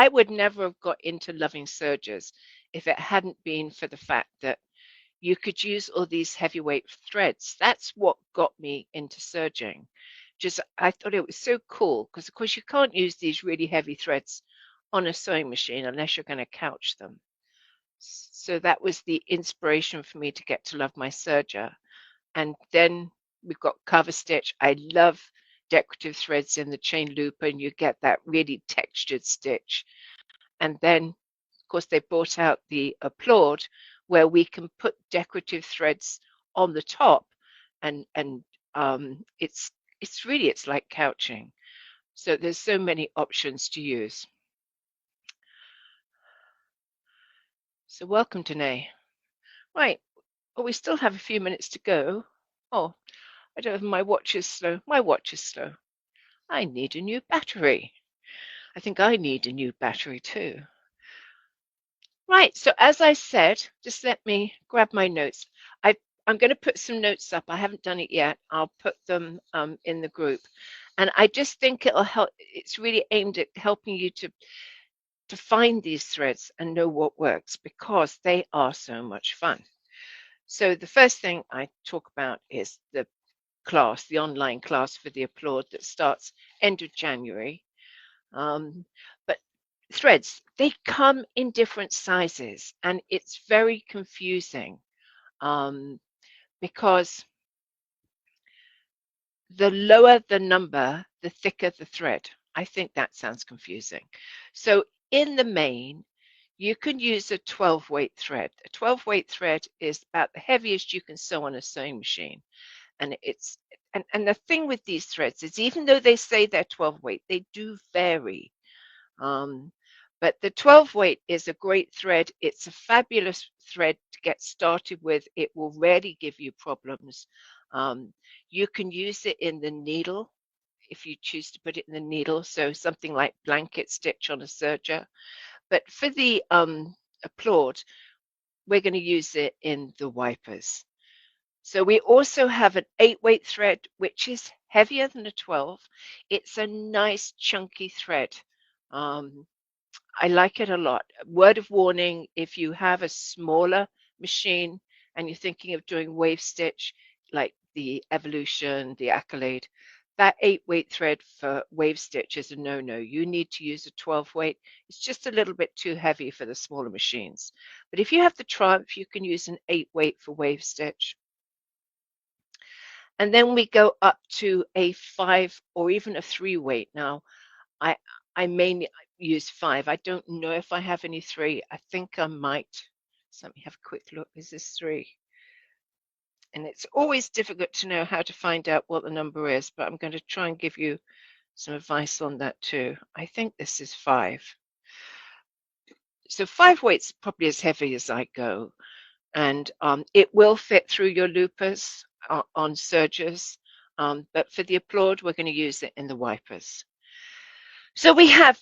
I would never have got into loving sergers if it hadn't been for the fact that you could use all these heavyweight threads. That's what got me into serging. Just I thought it was so cool because of course you can't use these really heavy threads on a sewing machine unless you're going to couch them. So that was the inspiration for me to get to love my serger. And then we've got cover stitch. I love decorative threads in the chain loop, and you get that really textured stitch. And then, of course, they brought out the Applaud, where we can put decorative threads on the top, and it's like couching. So there's so many options to use. So welcome, Danae. Right. Oh, we still have a few minutes to go. Oh, I don't know if my watch is slow. My watch is slow. I need a new battery. I think I need a new battery too. Right, so as I said, just let me grab my notes. I'm going to put some notes up. I haven't done it yet. I'll put them in the group. And I just think it'll help. It's really aimed at helping you to find these threads and know what works because they are so much fun. So the first thing I talk about is the class, the online class for the Applaud that starts end of January. But threads, they come in different sizes and it's very confusing because the lower the number, the thicker the thread. I think that sounds confusing. So in the main, you can use a 12 weight thread. A 12 weight thread is about the heaviest you can sew on a sewing machine. And the thing with these threads is even though they say they're 12 weight, they do vary. But the 12 weight is a great thread. It's a fabulous thread to get started with. It will rarely give you problems. You can use it in the needle if you choose to put it in the needle. So something like blanket stitch on a serger. But for the Applaud, we're going to use it in the wipers. So we also have an 8-weight thread, which is heavier than a 12. It's a nice chunky thread. I like it a lot. Word of warning, if you have a smaller machine and you're thinking of doing wave stitch, like the Evolution, the Accolade, that 8-weight thread for wave stitch is a no-no. You need to use a 12-weight. It's just a little bit too heavy for the smaller machines. But if you have the Triumph, you can use an 8-weight for wave stitch. And then we go up to a 5 or even a 3-weight. Now, I mainly use 5. I don't know if I have any 3. I think I might. So let me have a quick look. Is this 3? And it's always difficult to know how to find out what the number is, but I'm going to try and give you some advice on that too. I think this is 5. So 5 weights probably as heavy as I go. And it will fit through your loopers on sergers. But for the Applaud, we're going to use it in the wipers. So we have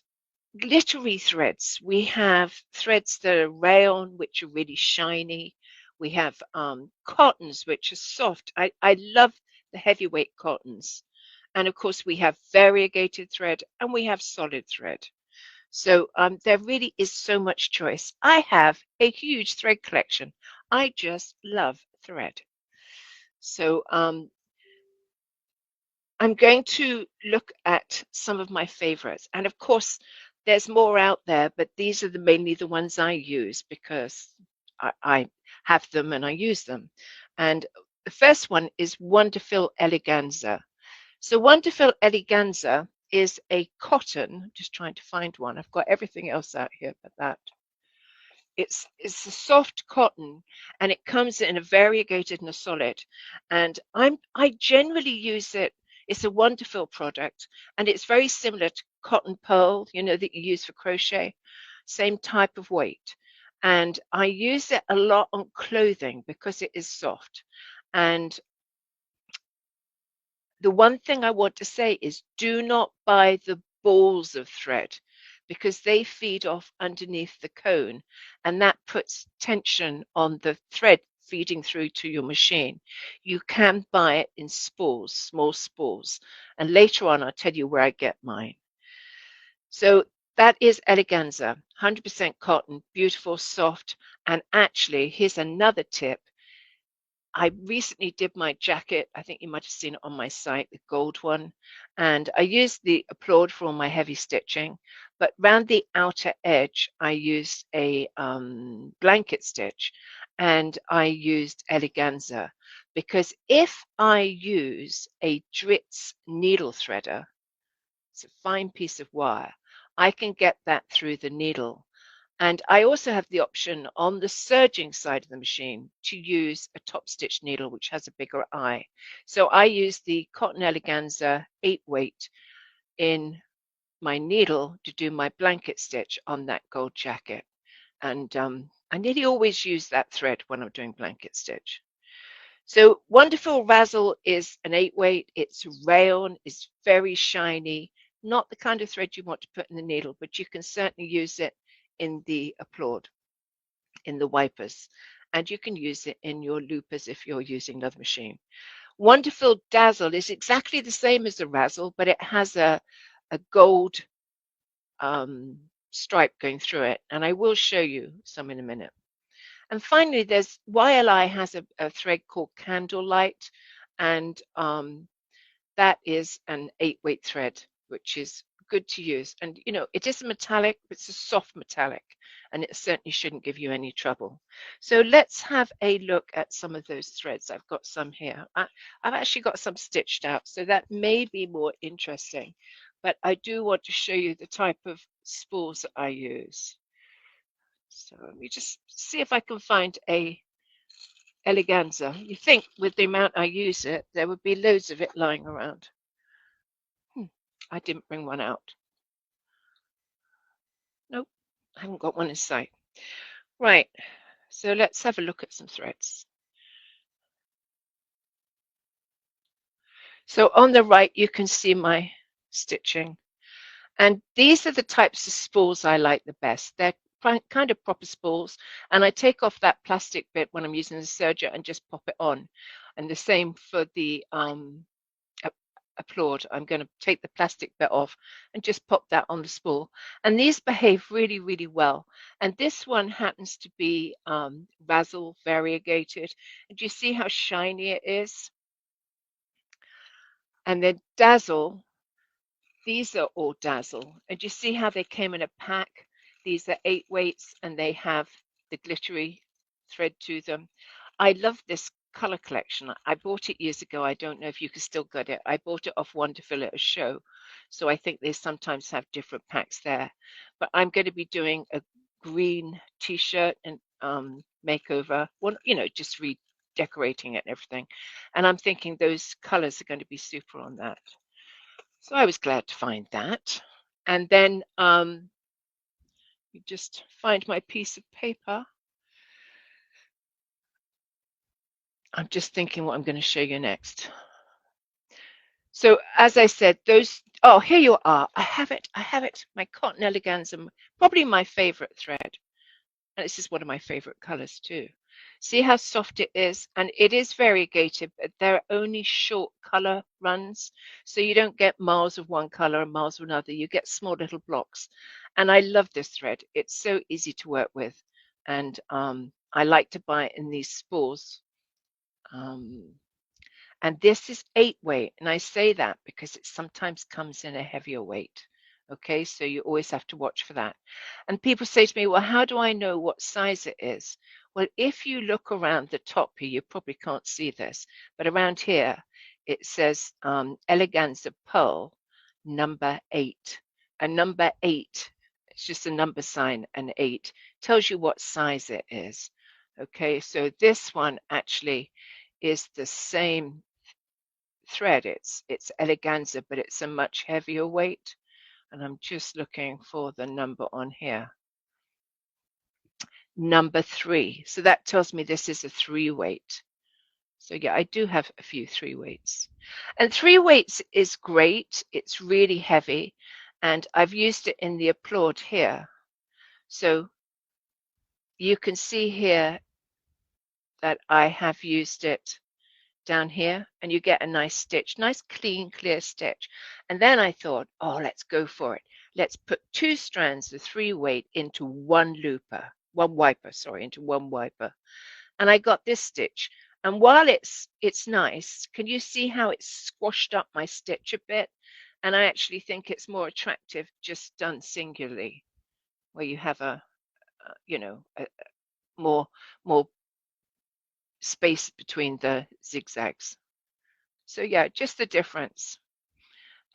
glittery threads. We have threads that are rayon, which are really shiny. We have cottons, which are soft. I love the heavyweight cottons. And of course, we have variegated thread and we have solid thread. So there really is so much choice. I have a huge thread collection. I just love thread. So I'm going to look at some of my favorites. And of course, there's more out there, but these are mainly the ones I use because I have them and I use them. And the first one is Wonderful Eleganza. So Wonderful Eleganza is a cotton, just trying to find one. I've got everything else out here but that. It's a soft cotton and it comes in a variegated and a solid. And I generally use it. It's a wonderful product and it's very similar to cotton pearl, you know, that you use for crochet. Same type of weight. And I use it a lot on clothing because it is soft. And the one thing I want to say is do not buy the balls of thread because they feed off underneath the cone and that puts tension on the thread feeding through to your machine. You can buy it in spools, small spools. And later on, I'll tell you where I get mine. So That is eleganza, 100% cotton, beautiful, soft. And actually, here's another tip. I recently did my jacket. I think you might have seen it on my site, the gold one. And I used the Applaud for all my heavy stitching. But round the outer edge, I used a blanket stitch and I used eleganza. Because if I use a Dritz needle threader, it's a fine piece of wire, I can get that through the needle. And I also have the option on the serging side of the machine to use a top stitch needle, which has a bigger eye. So I use the cotton eleganza 8 weight in my needle to do my blanket stitch on that gold jacket. And I nearly always use that thread when I'm doing blanket stitch. So Wonderful Razzle is an 8 weight. It's rayon, it's very shiny, not the kind of thread you want to put in the needle, but you can certainly use it in the Applaud, in the wipers, and you can use it in your loopers if you're using another machine. Wonderful Dazzle is exactly the same as the Razzle, but it has a gold stripe going through it, and I will show you some in a minute. And finally, there's YLI has a thread called Candlelight, and that is an 8 weight thread, which is good to use. And you know, it is a metallic, it's a soft metallic, and it certainly shouldn't give you any trouble. So let's have a look at some of those threads. I've got some here. I've actually got some stitched out, so that may be more interesting. But I do want to show you the type of spools that I use. So let me just see if I can find a eleganza. You think with the amount I use it, there would be loads of it lying around. I didn't bring one out. Nope, I haven't got one in sight. Right, so let's have a look at some threads. So on the right, you can see my stitching. And these are the types of spools I like the best. They're kind of proper spools. And I take off that plastic bit when I'm using the serger and just pop it on. And the same for the Applaud. I'm going to take the plastic bit off and just pop that on the spool. And these behave really, really well. And this one happens to be Razzle variegated. And you see how shiny it is? And then Dazzle, these are all Dazzle. And you see how they came in a pack? These are 8 weights and they have the glittery thread to them. I love this color collection. I bought it years ago. I don't know if you can still get it. I bought it off Wonderful at a show. So I think they sometimes have different packs there. But I'm going to be doing a green t-shirt and makeover. Well, you know, just redecorating it and everything. And I'm thinking those colors are going to be super on that. So I was glad to find that. And then you just find my piece of paper. I'm just thinking what I'm going to show you next. So as I said, those, oh, here you are. I have it. My cotton eleganza, probably my favorite thread. And this is one of my favorite colors too. See how soft it is? And it is variegated, but they're only short color runs. So you don't get miles of one color and miles of another. You get small little blocks. And I love this thread. It's so easy to work with. And I like to buy it in these spools. And this is 8 weight. And I say that because it sometimes comes in a heavier weight. Okay, so you always have to watch for that. And people say to me, well, how do I know what size it is? Well, if you look around the top here, you probably can't see this, but around here, it says Eleganza Pearl number 8. And number 8, it's just a number sign, an 8, tells you what size it is. Okay, so this one actually is the same thread. It's eleganza, but it's a much heavier weight. And I'm just looking for the number on here. Number 3. So that tells me this is a 3 weight. So yeah, I do have a few 3 weights. And 3 weights is great. It's really heavy. And I've used it in the Applaud here. So you can see here that I have used it down here, and you get a nice stitch, nice clean clear stitch. And then I thought, oh, let's go for it. Let's put 2 strands of 3 weight into one wiper, sorry, into one wiper. And I got this stitch. And while it's nice, can you see how it's squashed up my stitch a bit? And I actually think it's more attractive just done singularly, where you have a more space between the zigzags. So yeah, just the difference.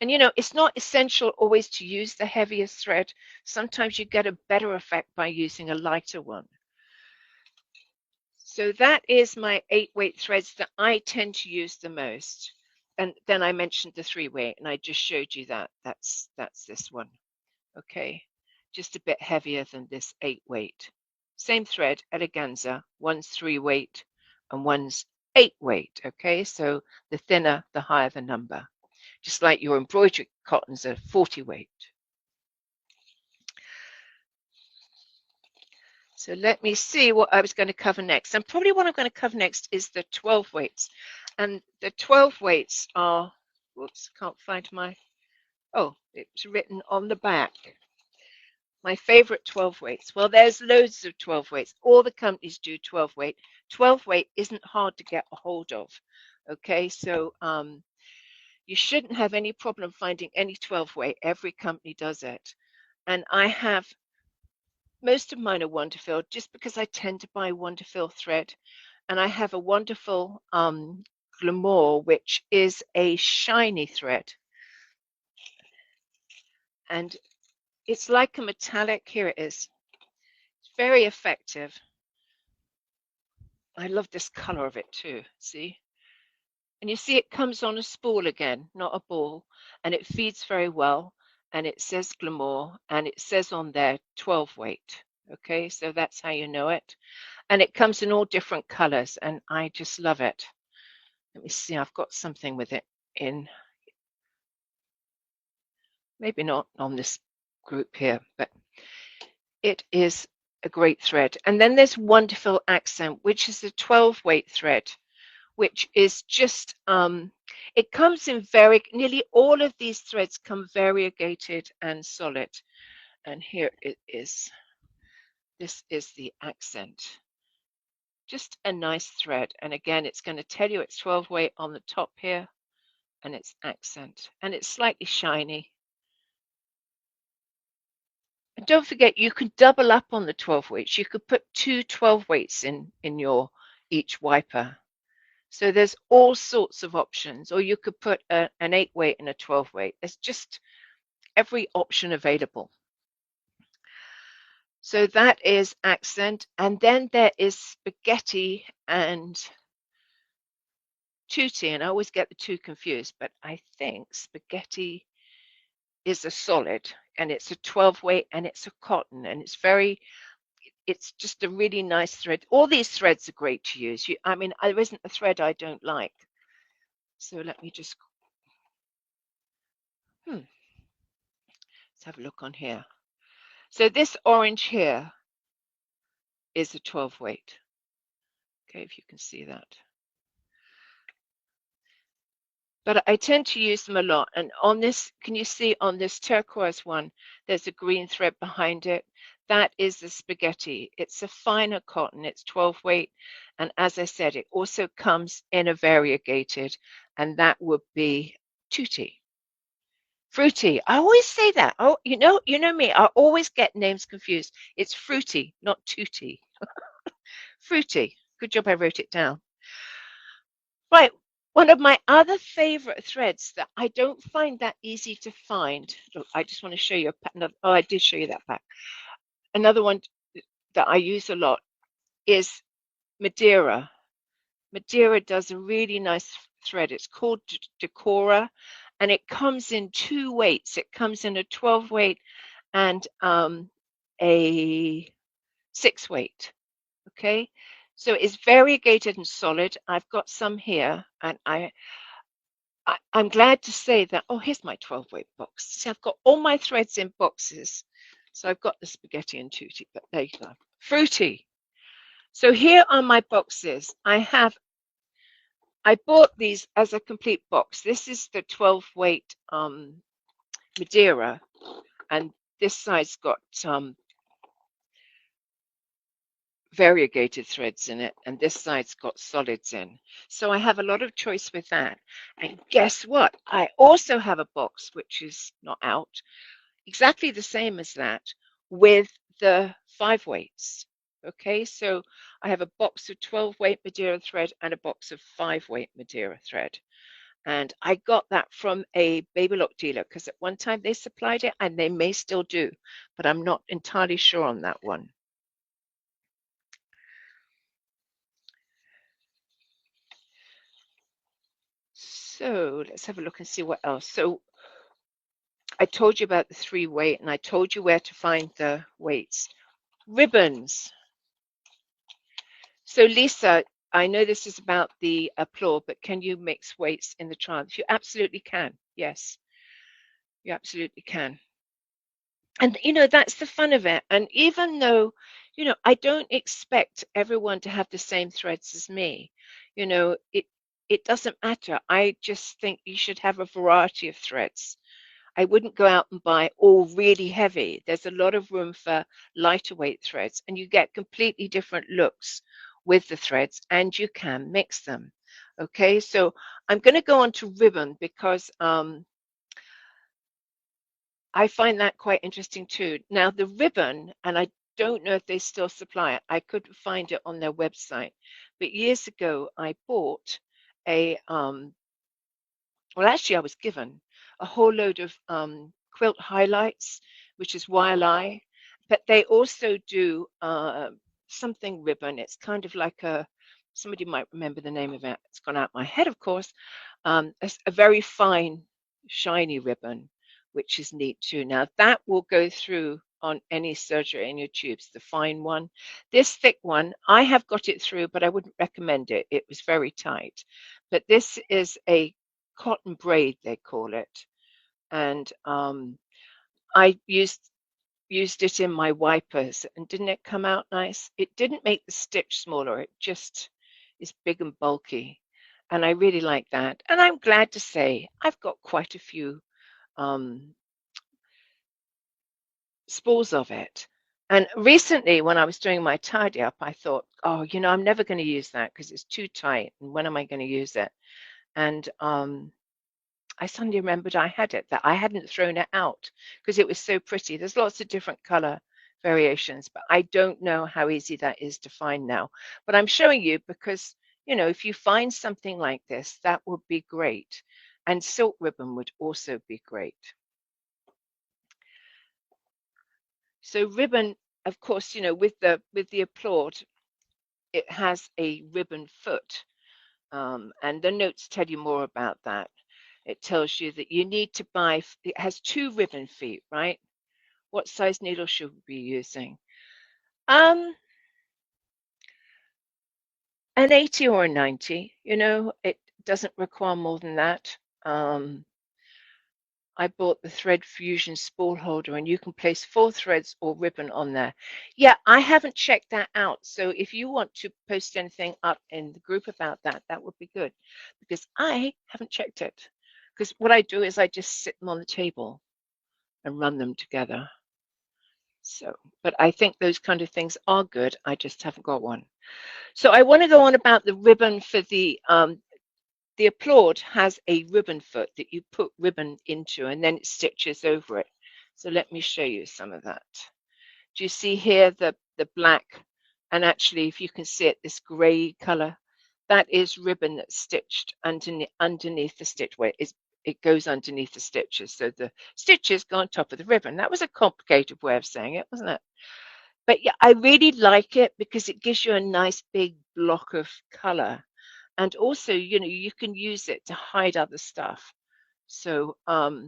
And it's not essential always to use the heaviest thread. Sometimes you get a better effect by using a lighter one. So that is my 8 weight threads that I tend to use the most. And then I mentioned the 3 weight, and I just showed you that. That's this one. Okay, just a bit heavier than this 8 weight. Same thread, eleganza, one's 3 weight and one's 8 weight. Okay, so the thinner, the higher the number. Just like your embroidery cottons are 40 weight. So let me see what I was going to cover next. And probably what I'm going to cover next is the 12 weights. And the 12 weights are, whoops, can't find my, oh, it's written on the back. My favorite 12 weights. Well, there's loads of 12 weights. All the companies do 12 weight. 12 weight isn't hard to get a hold of. Okay, so you shouldn't have any problem finding any 12 weight. Every company does it. And I have, most of mine are Wonderfil just because I tend to buy Wonderfil thread. And I have a wonderful Glamour, which is a shiny thread. And it's like a metallic. Here it is. It's very effective. I love this color of it too, see? And you see it comes on a spool again, not a ball, and it feeds very well, and it says Glamour, and it says on there 12 weight, okay? So that's how you know it. And it comes in all different colors, and I just love it. Let me see, I've got something with it in, maybe not on this group here, but it is a great thread. And then there's Wonderfil Accent, which is a 12 weight thread, which is just, it comes in nearly all of these threads come variegated and solid. And here it is. This is the Accent. Just a nice thread. And again, it's going to tell you it's 12 weight on the top here, and it's Accent. And it's slightly shiny. And don't forget, you can double up on the 12 weights. You could put 2 12 weights in your each wiper. So there's all sorts of options, or you could put an 8 weight and a 12 weight. There's just every option available. So that is Accent. And then there is Spaghetti and Tutti. And I always get the two confused, but I think Spaghetti is a solid, and it's a 12 weight, and it's a cotton, and it's just a really nice thread. All these threads are great to use. I mean, there isn't a thread I don't like. So let me just, let's have a look on here. So this orange here is a 12 weight. Okay, if you can see that. But I tend to use them a lot. And on this, can you see on this turquoise one, there's a green thread behind it. That is the Spaghetti. It's a finer cotton. It's 12 weight. And as I said, it also comes in a variegated, and that would be Tutti. Fruity. I always say that. Oh, you know me. I always get names confused. It's Fruity, not Tutti. Fruity. Good job I wrote it down. Right. One of my other favorite threads that I don't find that easy to find. Look, I just want to show you oh, I did show you that back. Another one that I use a lot is Madeira. Madeira does a really nice thread. It's called Decorative, and it comes in 2 weights. It comes in a 12 weight and a 6 weight. Okay, so it's variegated and solid. I've got some here, and I'm glad to say that, oh, here's my 12 weight box. See, I've got all my threads in boxes. So I've got the Spaghetti and Tutti, but there you go. Fruity. So here are my boxes. I have I bought these as a complete box. This is the 12 weight Madeira, and this side's got variegated threads in it, and this side's got solids in. So I have a lot of choice with that. And guess what? I also have a box which is not out, exactly the same as that, with the 5 weights. Okay, so I have a box of 12 weight Madeira thread and a box of 5 weight Madeira thread. And I got that from a Baby Lock dealer because at one time they supplied it and they may still do, but I'm not entirely sure on that one. So let's have a look and see what else. So I told you about the 3 weight and I told you where to find the weights. Ribbons. So Lisa, I know this is about the applaud, but can you mix weights in the trance? You absolutely can. Yes, you absolutely can. And that's the fun of it. And even though I don't expect everyone to have the same threads as me, it doesn't matter. I just think you should have a variety of threads. I wouldn't go out and buy all really heavy. There's a lot of room for lighter weight threads, and you get completely different looks with the threads, and you can mix them. Okay, so I'm going to go on to ribbon because I find that quite interesting too. Now, the ribbon, and I don't know if they still supply it, I couldn't find it on their website, but years ago I bought a, well, actually, I was given a whole load of quilt highlights, which is YLI, but they also do something ribbon. It's kind of like somebody might remember the name of it. It's gone out my head, of course. A very fine, shiny ribbon, which is neat too. Now, that will go through on any serger in your tubes, the fine one. This thick one, I have got it through, but I wouldn't recommend it. It was very tight. But this is a cotton braid, they call it. And I used it in my wipers, and didn't it come out nice? It didn't make the stitch smaller. It just is big and bulky. And I really like that. And I'm glad to say I've got quite a few spools of it. And recently, when I was doing my tidy up, I thought, oh, I'm never going to use that because it's too tight. And when am I going to use it? And I suddenly remembered I had it, that I hadn't thrown it out because it was so pretty. There's lots of different color variations, but I don't know how easy that is to find now. But I'm showing you because, if you find something like this, that would be great. And silk ribbon would also be great. So ribbon, of course, with the applaud, it has a ribbon foot. And the notes tell you more about that. It tells you that you need to buy, it has 2 ribbon feet, right? What size needle should we be using? An 80 or a 90, it doesn't require more than that. I bought the Thread Fusion spool holder and you can place 4 threads or ribbon on there. Yeah, I haven't checked that out. So if you want to post anything up in the group about that, that would be good because I haven't checked it. Because what I do is I just sit them on the table and run them together. So, but I think those kind of things are good. I just haven't got one. So I want to go on about the ribbon for the applaud has a ribbon foot that you put ribbon into and then it stitches over it. So let me show you some of that. Do you see here the black? And actually, if you can see it, this gray color, that is ribbon that's stitched underneath the stitch where it goes underneath the stitches. So the stitches go on top of the ribbon. That was a complicated way of saying it, wasn't it? But yeah, I really like it because it gives you a nice big block of color. And also, you can use it to hide other stuff. So I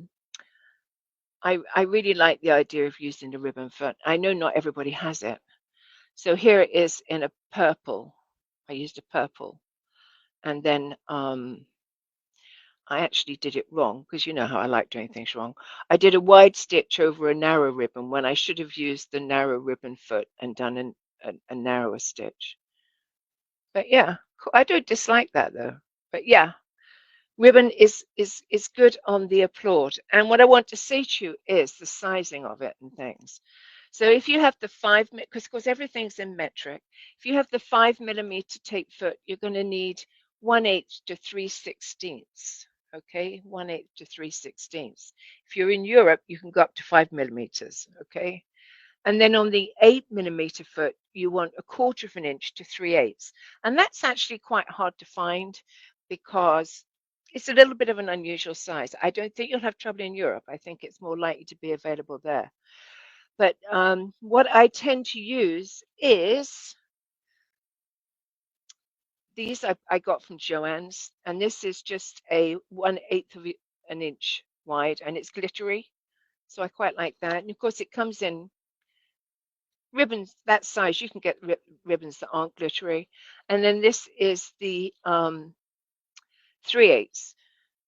really like the idea of using the ribbon foot. I know not everybody has it. So here it is in a purple. I used a purple. And then I actually did it wrong because you know how I like doing things wrong. I did a wide stitch over a narrow ribbon when I should have used the narrow ribbon foot and done a narrower stitch. But yeah, I don't dislike that though. But yeah, ribbon is good on the applaud. And what I want to say to you is the sizing of it and things. So if you have the because of course everything's in metric. If you have the 5 millimeter tape foot, you're going to need 1/8 to 3/16. Okay, 1/8 to 3/16. If you're in Europe, you can go up to 5 millimeters. Okay, and then on the 8 millimeter foot, you want 1/4 of an inch to 3/8. And that's actually quite hard to find because it's a little bit of an unusual size. I don't think you'll have trouble in Europe. I think it's more likely to be available there. But what I tend to use is these I got from Joann's, and this is just a 1/8 of an inch wide, and it's glittery. So I quite like that. And of course, it comes in ribbons that size. You can get ribbons that aren't glittery. And then this is the 3/8.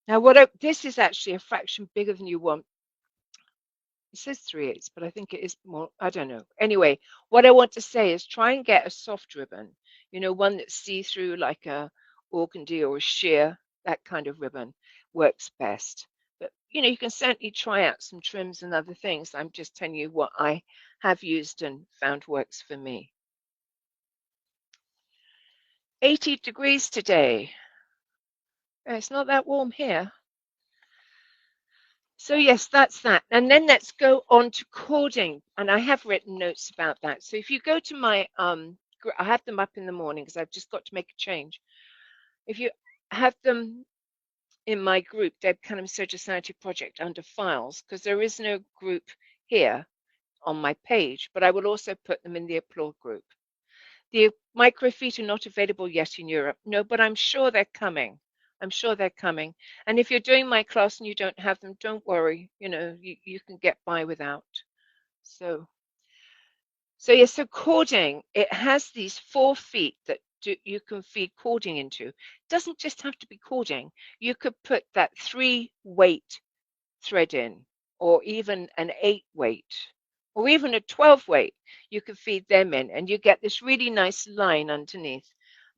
Now, this is actually a fraction bigger than you want. It says 3/8, but I think it is more. I don't know. Anyway, what I want to say is try and get a soft ribbon, one that's see-through like a organdy or a sheer, that kind of ribbon works best. But, you can certainly try out some trims and other things. I'm just telling you what I have used and found works for me. 80 degrees today. It's not that warm here. So yes, that's that. And then let's go on to cording. And I have written notes about that. So if you go to my, I have them up in the morning because I've just got to make a change. If you have them in my group, Deb Cunham Surgery Society Project under files, because there is no group here on my page, but I will also put them in the Applaud group. The microfeet are not available yet in Europe. No, but I'm sure they're coming. I'm sure they're coming. And if you're doing my class and you don't have them, don't worry. You can get by without. So yes, so cording, it has these 4 feet that you can feed cording into. It doesn't just have to be cording. You could put that 3-weight thread in, or even an 8-weight, or even a 12-weight. You could feed them in, and you get this really nice line underneath.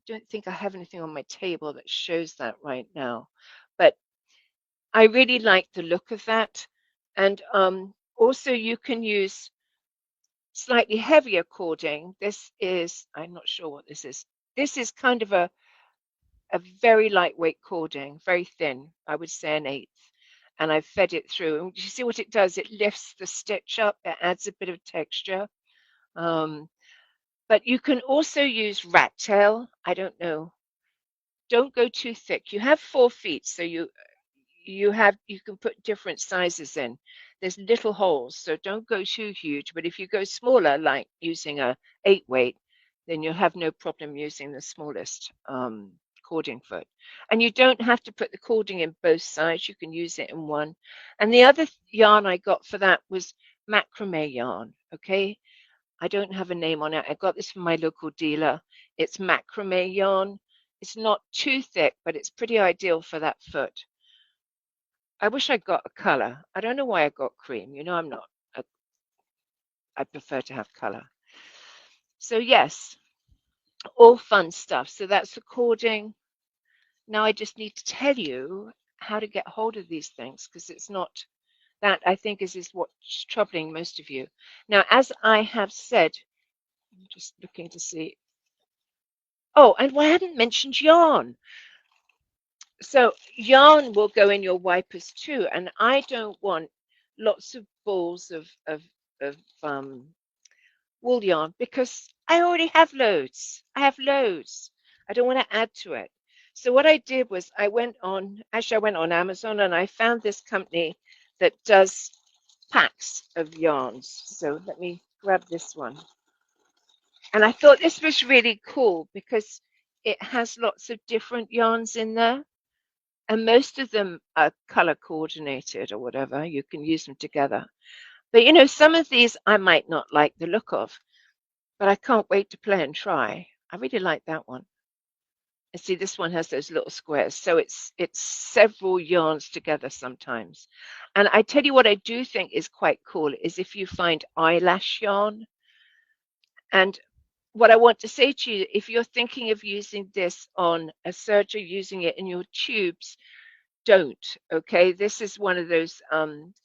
I don't think I have anything on my table that shows that right now, but I really like the look of that. And also you can use slightly heavier cording. This is, I'm not sure what this is. This is kind of a very lightweight cording, very thin, I would say 1/8. And I've fed it through. And you see what it does? It lifts the stitch up. It adds a bit of texture. But you can also use rat tail. I don't know. Don't go too thick. You have 4 feet, so you can put different sizes in. There's little holes, so don't go too huge. But if you go smaller, like using a 8-weight, then you'll have no problem using the smallest cording foot. And you don't have to put the cording in both sides. You can use it in one. And the other yarn I got for that was macrame yarn. Okay, I don't have a name on it. I got this from my local dealer. It's macrame yarn. It's not too thick, but it's pretty ideal for that foot. I wish I got a color. I don't know why I got cream. I'm not. I prefer to have color. So yes, all fun stuff. So that's recording. Now I just need to tell you how to get hold of these things, because it's not that, I think, is what's troubling most of you. Now, as I have said, I'm just looking to see. Oh, and I hadn't mentioned yarn. So yarn will go in your wipers too, and I don't want lots of balls of wool yarn because I already have loads. I have loads. I don't want to add to it. So what I did was I went on Amazon, and I found this company that does packs of yarns. So let me grab this one. And I thought this was really cool because it has lots of different yarns in there. And most of them are color coordinated or whatever. You can use them together. But some of these I might not like the look of, but I can't wait to play and try. I really like that one. And see, this one has those little squares. So it's several yarns together sometimes. And I tell you what I do think is quite cool is if you find eyelash yarn. And what I want to say to you, if you're thinking of using this on a serger, using it in your tubes, don't. Okay, this is one of those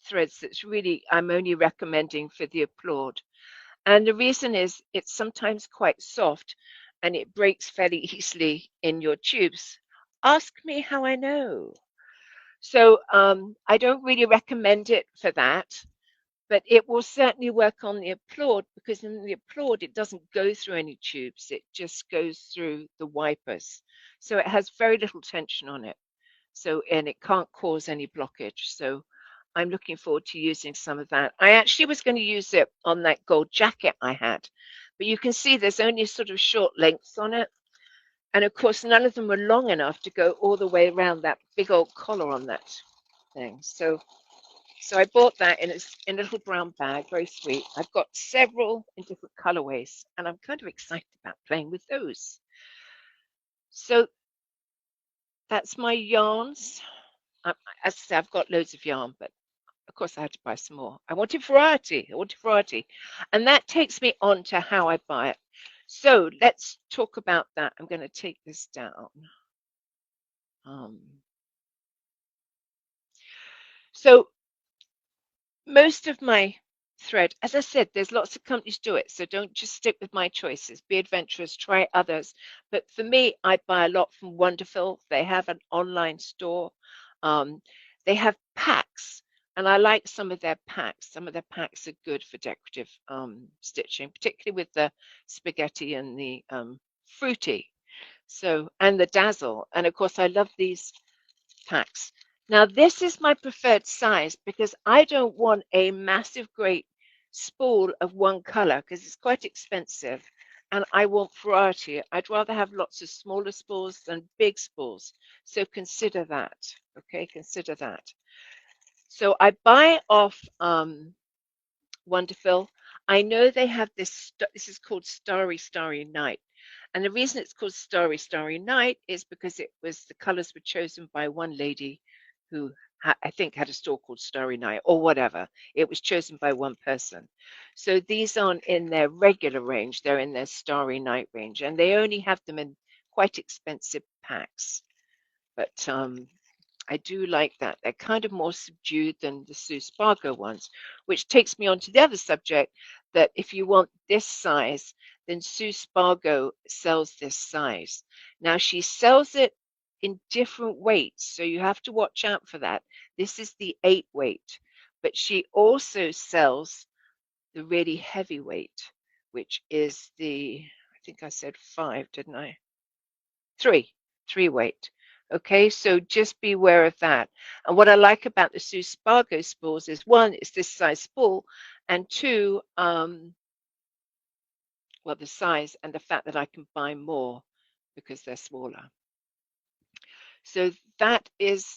threads that's really I'm only recommending for the applaud. And the reason is it's sometimes quite soft and it breaks fairly easily in your tubes. Ask me how I know. So I don't really recommend it for that, but it will certainly work on the applaud because in the applaud it doesn't go through any tubes, it just goes through the wipers. So it has very little tension on it. So, and it can't cause any blockage. So I'm looking forward to using some of that. I actually was going to use it on that gold jacket I had, but you can see there's only sort of short lengths on it. And of course, none of them were long enough to go all the way around that big old collar on that thing. So I bought that in a little brown bag, very sweet. I've got several in different colorways, and I'm kind of excited about playing with those. So that's my yarns. I, as I say, I've got loads of yarn, but of course I had to buy some more. I wanted variety. I wanted variety. And that takes me on to how I buy it. So let's talk about that. I'm going to take this down. Um, so most of my thread, as I said, there's lots of companies do it. So don't just stick with my choices. Be adventurous, try others. But for me, I buy a lot from Wonderful. They have an online store. Um, they have packs. And I like some of their packs. Some of their packs are good for decorative stitching, particularly with the spaghetti and the fruity. So, and the dazzle. And of course, I love these packs. Now, this is my preferred size because I don't want a massive, great spool of one color because it's quite expensive and I want variety. I'd rather have lots of smaller spools than big spools. So consider that. Okay, consider that. So I buy off Wonderful. I know they have this, this is called Starry Night. And the reason it's called Starry Night is because it was the colors were chosen by one lady who I think had a store called Starry Night or whatever. It was chosen by one person. So these aren't in their regular range, they're in their Starry Night range. And they only have them in quite expensive packs. But I do like that. They're kind of more subdued than the Sue Spargo ones, which takes me on to the other subject that if you want this size, then Sue Spargo sells this size. Now she sells it in different weights, so you have to watch out for that. This is the 8 weight, but she also sells the really heavy weight, which is the, I think I said 5, didn't I? 3 weight. Okay, so just be aware of that. And what I like about the Sue Spargo spools is one, it's this size spool, and two, well, the size and the fact that I can buy more because they're smaller. So that is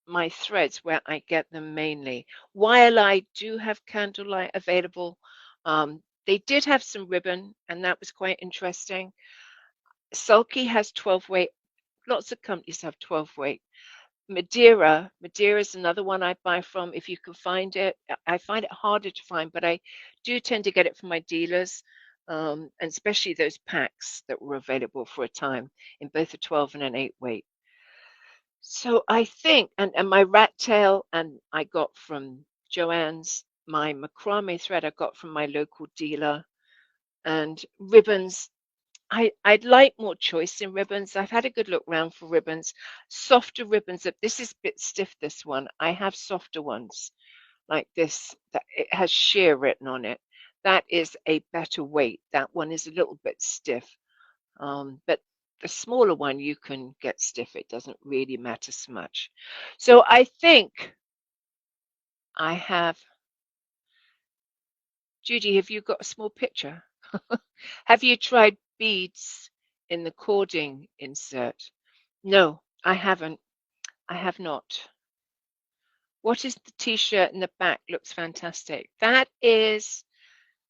my threads where I get them mainly. While I do have candlelight available, they did have some ribbon, and that was quite interesting. Sulky has 12 weight. Lots of companies have 12 weight. Madeira is another one I buy from if you can find it. I find it harder to find, but I do tend to get it from my dealers, and especially those packs that were available for a time in both a 12 and an 8 weight. So I think, and my rat tail, and I got from Joanne's, my macrame thread I got from my local dealer, and ribbons. I'd like more choice in ribbons. I've had a good look round for ribbons. Softer ribbons. This is a bit stiff, this one. I have softer ones like this. That it has sheer written on it. That is a better weight. That one is a little bit stiff. But the smaller one, you can get stiff. It doesn't really matter so much. So I think I have, Judy, have you got a small picture? Have you tried beads in the cording insert? No, I haven't. I have not. What is the t-shirt in the back? Looks fantastic. That is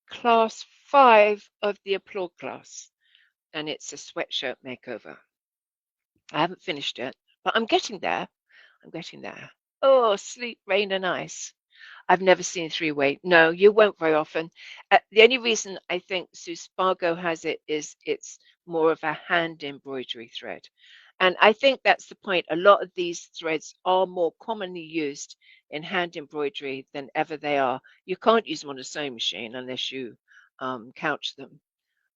class 5 of the Applaud class, and it's a sweatshirt makeover. I haven't finished it, but I'm getting there. I'm getting there. Oh, sleep, rain, and ice. I've never seen three-way. No, you won't very often. The only reason I think Suspago has it is it's more of a hand embroidery thread. And I think that's the point. A lot of these threads are more commonly used in hand embroidery than ever they are. You can't use them on a sewing machine unless you couch them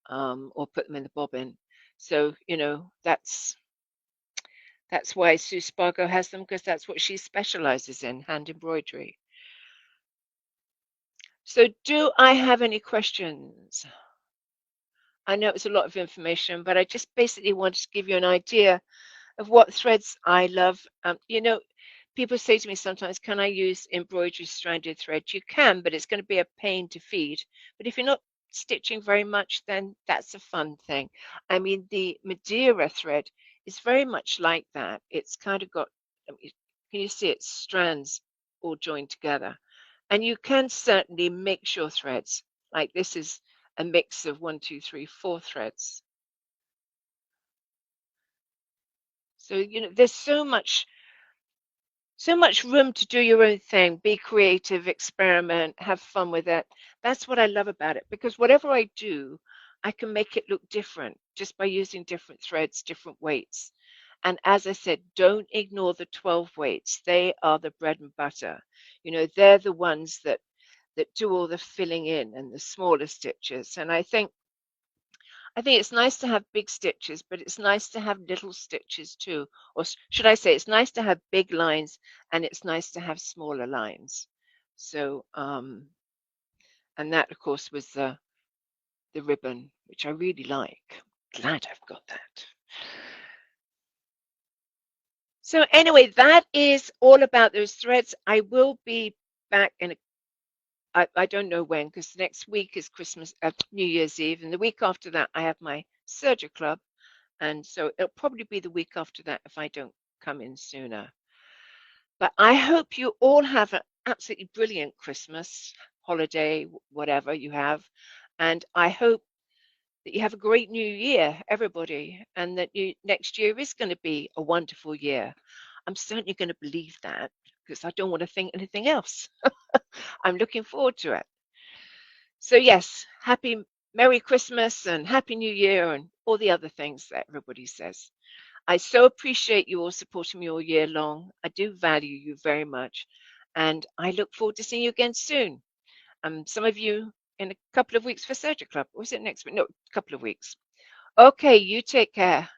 or put them in the bobbin. So, that's why Sue Spargo has them, because that's what she specializes in, hand embroidery. So do I have any questions? I know it's a lot of information, but I just basically wanted to give you an idea of what threads I love. People say to me sometimes, can I use embroidery stranded thread? You can, but it's going to be a pain to feed. But if you're not stitching very much, then that's a fun thing. I mean, the Madeira thread is very much like that. It's kind of got, can you see it? Strands all joined together. And you can certainly mix your threads. Like this is a mix of 1, 2, 3, 4 threads. So, there's so much room to do your own thing, be creative, experiment, have fun with it. That's what I love about it, because whatever I do, I can make it look different just by using different threads, different weights. And as I said, don't ignore the 12 weights. They are the bread and butter. They're the ones that do all the filling in and the smaller stitches. And I think it's nice to have big stitches, but it's nice to have little stitches too. Or should I say, it's nice to have big lines and it's nice to have smaller lines. So, and that, of course, was the ribbon, which I really like. Glad I've got that. So anyway, that is all about those threads. I will be back I don't know when, because next week is Christmas, New Year's Eve, and the week after that I have my Serger Club. And so it'll probably be the week after that if I don't come in sooner. But I hope you all have an absolutely brilliant Christmas, holiday, whatever you have. And I hope that you have a great new year, everybody, and that next year is going to be a wonderful year. I'm certainly going to believe that because I don't want to think anything else. I'm looking forward to it. So, yes, Merry Christmas and Happy New Year and all the other things that everybody says. I so appreciate you all supporting me all year long. I do value you very much. And I look forward to seeing you again soon. Some of you in a couple of weeks for Surgery Club. Or is it next week? No, a couple of weeks. Okay, you take care.